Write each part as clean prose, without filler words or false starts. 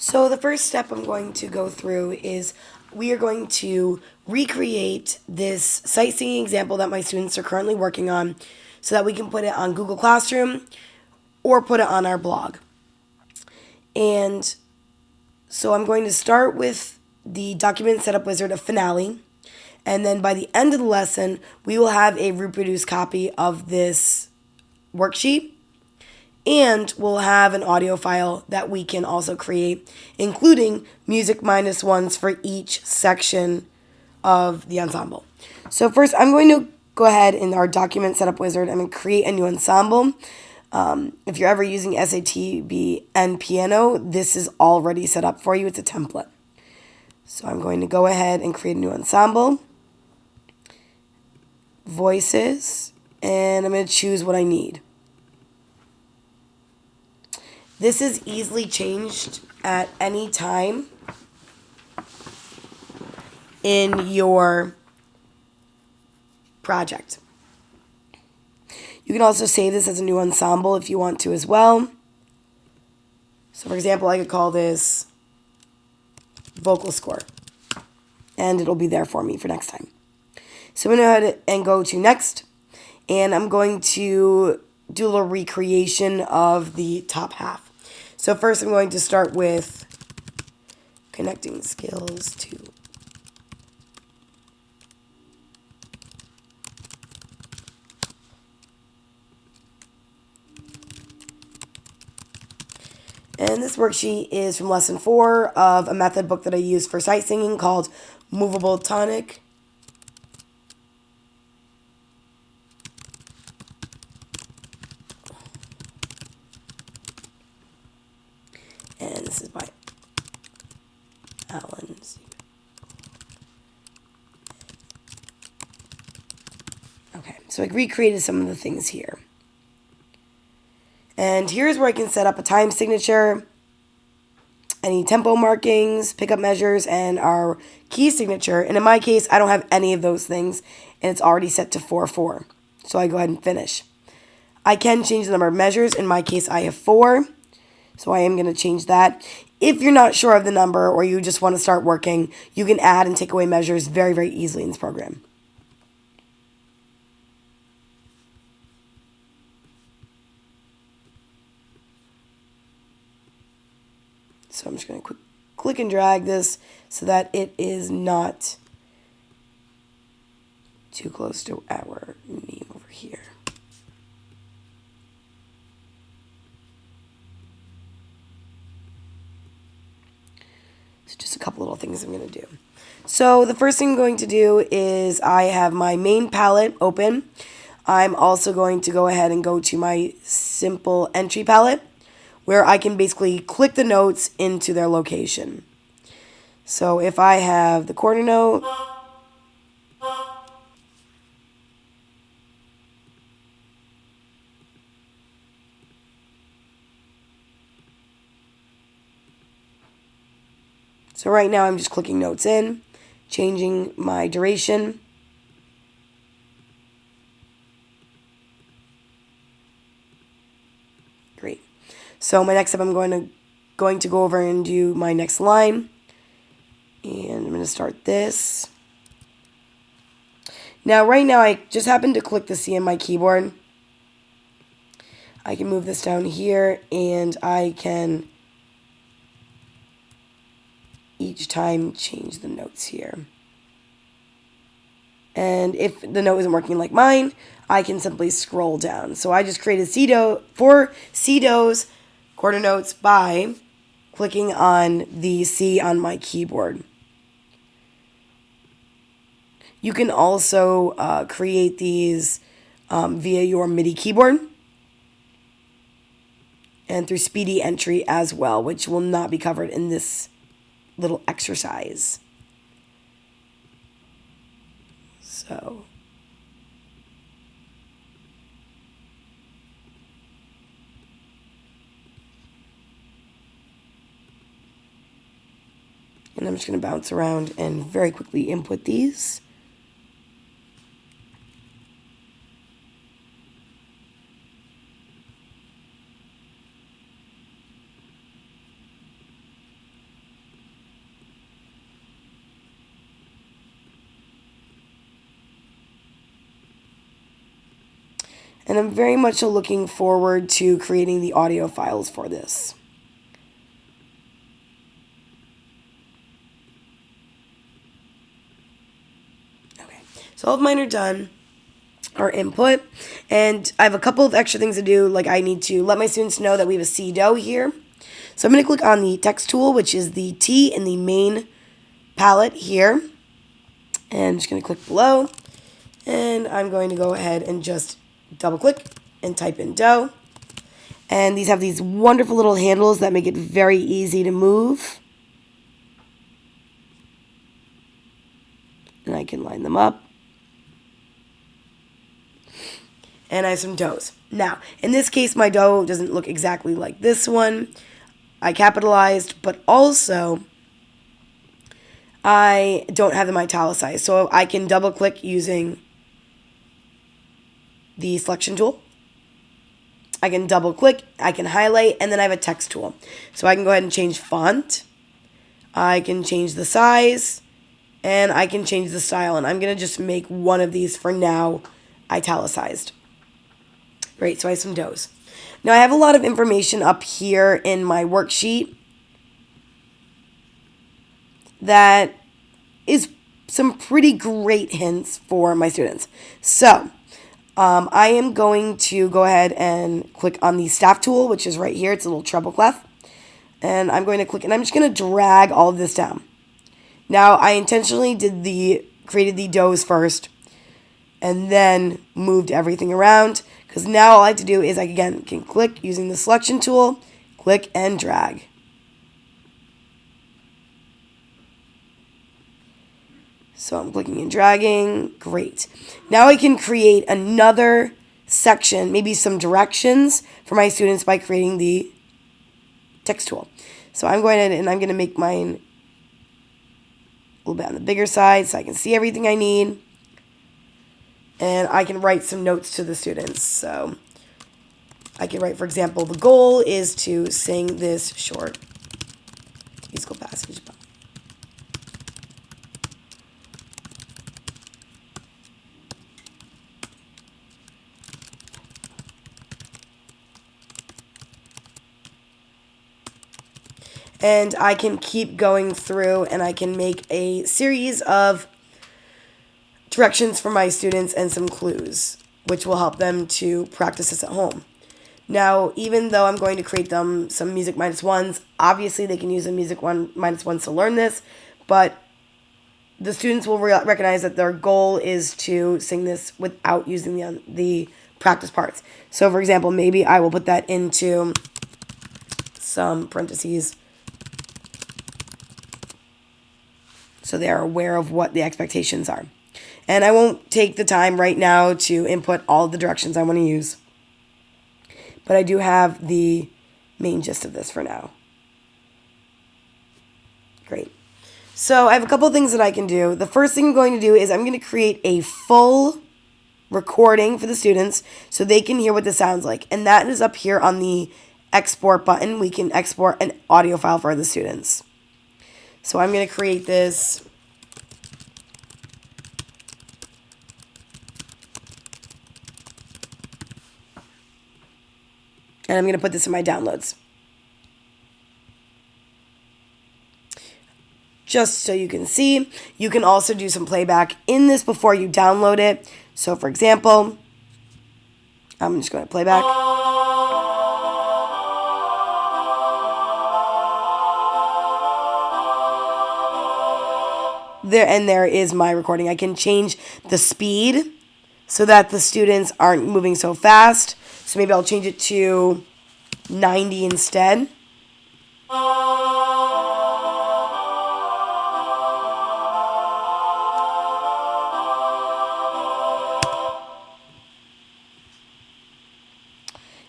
So the first step I'm going to go through is we are going to recreate this sightseeing example that my students are currently working on so that we can put it on Google Classroom or put it on our blog. And so I'm going to start with the document setup wizard of Finale. And then by the end of the lesson, we will have a reproduced copy of this worksheet. And we'll have an audio file that we can also create, including music minus ones for each section of the ensemble. So first, I'm going to go ahead in our document setup wizard and create a new ensemble. If you're ever using SATB and Piano, this is already set up for you. It's a template. So I'm going to go ahead and create a new ensemble, voices, and I'm going to choose what I need. This is easily changed at any time in your project. You can also save this as a new ensemble if you want to as well. So for example, I could call this vocal score, and it'll be there for me for next time. So I'm going to go ahead and go to next, and I'm going to do a little recreation of the top half. So first I'm going to start with connecting skills to and this worksheet is from lesson 4 of a method book that I use for sight singing called Movable Tonic. And this is by Alan. Okay, so I recreated some of the things here. And here's where I can set up a time signature, any tempo markings, pickup measures, and our key signature. And in my case, I don't have any of those things, and it's already set to 4/4. So I go ahead and finish. I can change the number of measures. In my case, I have 4. So I am going to change that. If you're not sure of the number or you just want to start working, you can add and take away measures very, very easily in this program. So I'm just going to click and drag this so that it is not too close to our name over here. So just a couple little things I'm going to do. So the first thing I'm going to do is I have my main palette open. I'm also going to go ahead and go to my simple entry palette where I can basically click the notes into their location. So if I have the quarter note, so right now I'm just clicking notes in, changing my duration. Great. So my next step, I'm going to go over and do my next line. And I'm going to start this. Now right now I just happened to click the C on my keyboard. I can move this down here and I can each time change the notes here. And if the note isn't working like mine, I can simply scroll down. So I just created 4 C-dos quarter notes by clicking on the C on my keyboard. You can also create these via your MIDI keyboard and through speedy entry as well, which will not be covered in this little exercise. So and I'm just going to bounce around and very quickly input these. And I'm very much looking forward to creating the audio files for this. Okay, so all of mine are done. Our input, and I have a couple of extra things to do, like I need to let my students know that we have a CDO here. So I'm going to click on the text tool, which is the T in the main palette here, and I'm just going to click below, and I'm going to go ahead and just double click and type in dough. And these have these wonderful little handles that make it very easy to move, and I can line them up. And I have some doughs. Now, in this case, my dough doesn't look exactly like this one. I capitalized, but also I don't have them italicized. So I can double click using the selection tool. I can double click, I can highlight, and then I have a text tool. So I can go ahead and change font. I can change the size, and I can change the style. And I'm going to just make one of these for now italicized. Great, so I have some doughs. Now I have a lot of information up here in my worksheet that is some pretty great hints for my students. So I am going to go ahead and click on the staff tool, which is right here. It's a little treble clef. And I'm going to click, and I'm just going to drag all of this down. Now I intentionally created the doughs first and then moved everything around, because now all I have to do is I can click using the selection tool, click and drag. So I'm clicking and dragging. Great. Now I can create another section, maybe some directions for my students by creating the text tool. So I'm going in and I'm going to make mine a little bit on the bigger side so I can see everything I need. And I can write some notes to the students. So I can write, for example, the goal is to sing this short musical passage. And I can keep going through and I can make a series of directions for my students and some clues, which will help them to practice this at home. Now, even though I'm going to create them some music -1s, obviously they can use the music -1s to learn this, but the students will recognize that their goal is to sing this without using the practice parts. So, for example, maybe I will put that into some parentheses so they are aware of what the expectations are. And I won't take the time right now to input all the directions I want to use. But I do have the main gist of this for now. Great. So I have a couple of things that I can do. The first thing I'm going to do is I'm going to create a full recording for the students so they can hear what this sounds like. And that is up here on the export button. We can export an audio file for the students. So I'm going to create this. And I'm going to put this in my downloads. Just so you can see, you can also do some playback in this before you download it. So for example, I'm just going to play back. There is my recording. I can change the speed so that the students aren't moving so fast. So maybe I'll change it to 90 instead.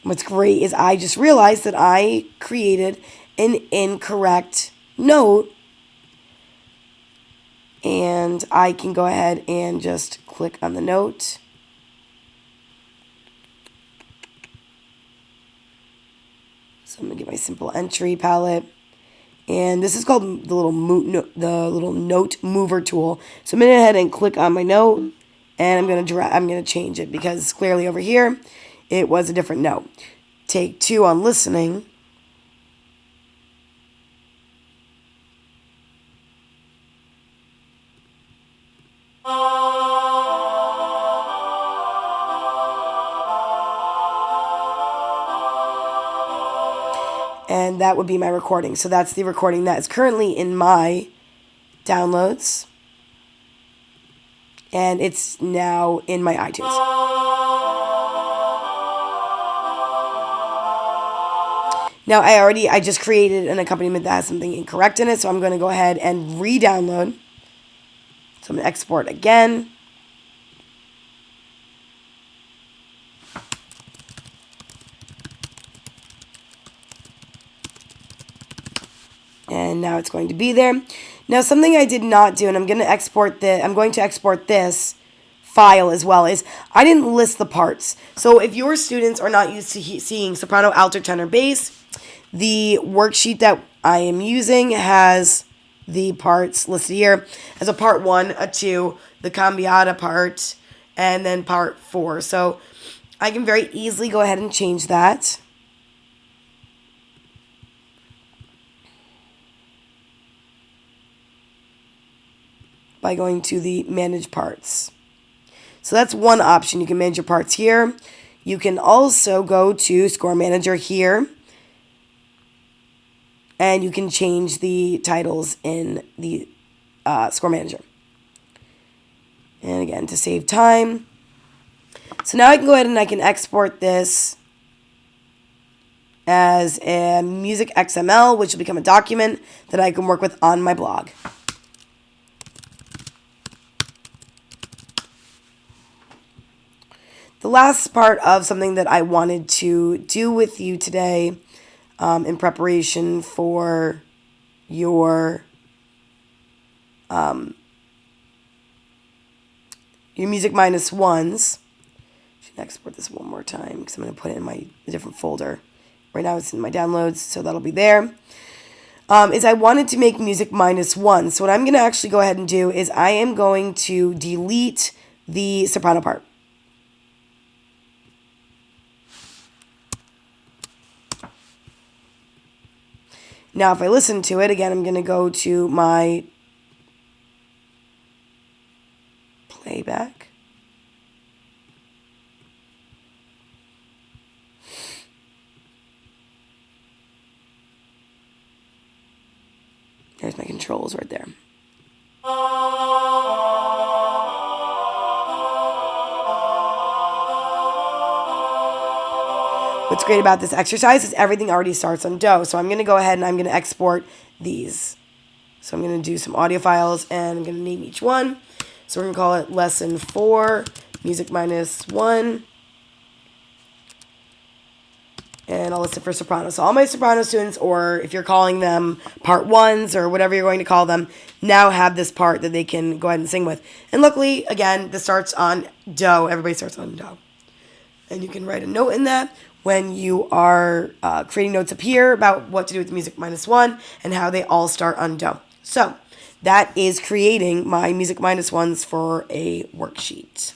What's great is I just realized that I created an incorrect note. And I can go ahead and just click on the note. So I'm going to get my simple entry palette. And this is called the little note mover tool. So I'm going to go ahead and click on my note. And I'm going to change it because clearly over here it was a different note. Take 2 on listening. And that would be my recording. So that's the recording that is currently in my downloads. And it's now in my iTunes. Now I just created an accompaniment that has something incorrect in it, so I'm going to go ahead and re-download. So I'm going to export again. And now it's going to be there. Now something I did not do, and I'm going to export this file as well, is I didn't list the parts. So if your students are not used to seeing soprano, alto, tenor, bass, the worksheet that I am using has the parts listed here as a part 1, a 2, the cambiata part, and then part 4. So I can very easily go ahead and change that. By going to the manage parts. So that's one option. You can manage your parts here. You can also go to score manager here. And you can change the titles in the score manager. And again, to save time. So now I can go ahead and I can export this as a music XML, which will become a document that I can work with on my blog. The last part of something that I wanted to do with you today in preparation for your music minus ones. I should export this one more time because I'm going to put it in my different folder. Right now it's in my downloads, so that'll be there. Is I wanted to make music minus one. So what I'm going to actually go ahead and do is I am going to delete the soprano part. Now, if I listen to it, again, I'm going to go to my playback. There's my controls right there. What's great about this exercise is everything already starts on do. So I'm going to go ahead and I'm going to export these. So I'm going to do some audio files and I'm going to name each one. So we're going to call it lesson 4, music minus 1. And I'll list it for soprano. So all my soprano students, or if you're calling them part ones or whatever you're going to call them, now have this part that they can go ahead and sing with. And luckily, again, this starts on do. Everybody starts on do. And you can write a note in that when you are creating notes up here about what to do with music minus 1 and how they all start on do. So that is creating my music minus ones for a worksheet.